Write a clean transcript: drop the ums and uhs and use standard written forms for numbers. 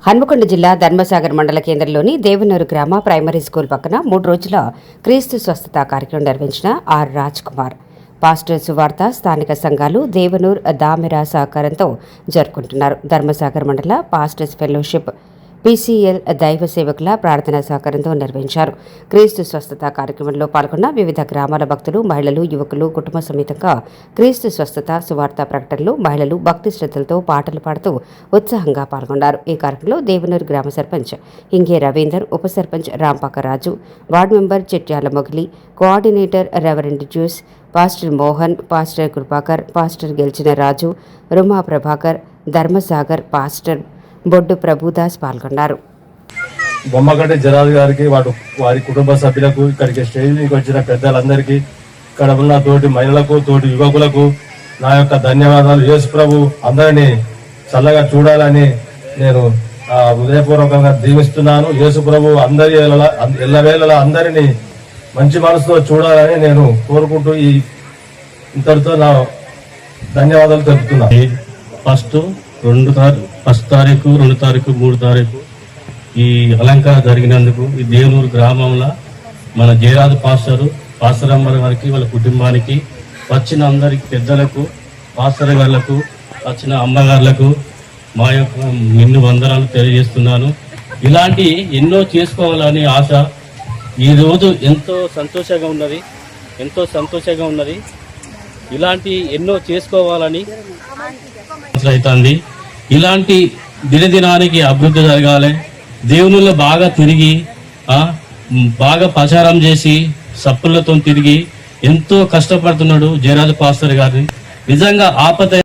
హన్మకొండ జిల్లా ధర్మసాగర్ మండల కేంద్రంలోని దేవనూరు గ్రామ ప్రైమరీ స్కూల్ పక్కన 3 రోజుల క్రీస్తు స్వస్థత కార్యక్రమం నిర్వహించిన ఆర్ రాజ్ కుమార్. పాస్టర్ సువార్త స్థానిక సంఘాలు దేవనూర్ దామెరా సహకారంతో జరుపుకుంటున్నారు. ధర్మసాగర్ మండల పాస్టర్స్ ఫెలోషిప్ పీసీఎల్ దైవ సేవకుల ప్రార్థనా సహకారంతో నిర్వహించారు. క్రీస్తు స్వస్థత కార్యక్రమంలో పాల్గొన్న వివిధ గ్రామాల భక్తులు, మహిళలు, యువకులు కుటుంబ సమేతంగా క్రీస్తు స్వస్థత సువార్త ప్రకటనలు మహిళలు భక్తి శ్రద్ధలతో పాటలు పాడుతూ ఉత్సాహంగా పాల్గొన్నారు. ఈ కార్యక్రమంలో దేవనూరు గ్రామ సర్పంచ్ ఇంగే రవీందర్, ఉప sarpanch Rampaka Raju, ward member Chetyala Mogili, coordinator reverend జ్యూస్, pastor Mohan, pastor Krupakar, pastor గెలిచిన రాజు, రుమా ప్రభాకర్, ధర్మసాగర్ పాస్టర్ బొడ్డు ప్రభుదాస్ పాల్గొన్నారు. బొమ్మగడ్డ జరాజు గారికి, వారి కుటుంబ సభ్యులకు, ఇక్కడికి స్టేజ్కి వచ్చిన పెద్దలందరికీ, ఇక్కడ ఉన్న తోటి మహిళలకు, తోటి యువకులకు నా యొక్క ధన్యవాదాలు. యేసు ప్రభు అందరినీ చల్లగా చూడాలని నేను హృదయపూర్వకంగా దీవిస్తున్నాను. యేసు ప్రభు అందరి ఎల్లవేళలా అందరినీ మంచి మనసుతో చూడాలని నేను కోరుకుంటూ ఇంతటితో నా ధన్యవాదాలు తెలుపుతున్నాను. ఫస్ట్ తారీఖు 2 తారీఖు 3 తారీఖు ఈ అలంకారం జరిగినందుకు ఈ దేవనూరు గ్రామంలో మన జయరాజు పాస్టర్ అమ్మ గారికి, వాళ్ళ కుటుంబానికి, వచ్చిన అందరికి పెద్దలకు, పాస్టర్ గారులకు, వచ్చిన అమ్మగారులకు మా యొక్క నిన్ను వందనాలు తెలియజేస్తున్నాను. ఇలాంటి ఎన్నో చేసుకోవాలని ఆశ. ఈరోజు ఎంతో సంతోషంగా ఉన్నది. ఇలాంటి ఎన్నో చేసుకోవాలని అవుతుంది. ఇలాంటి దినదినానికి అభివృద్ధి జరగాలి. దేవునిలో బాగా తిరిగి బాగా ప్రచారం చేసి సప్పులతో తిరిగి ఎంతో కష్టపడుతున్నాడు జయరాజు పాస్టర్ గారిని. నిజంగా ఆపద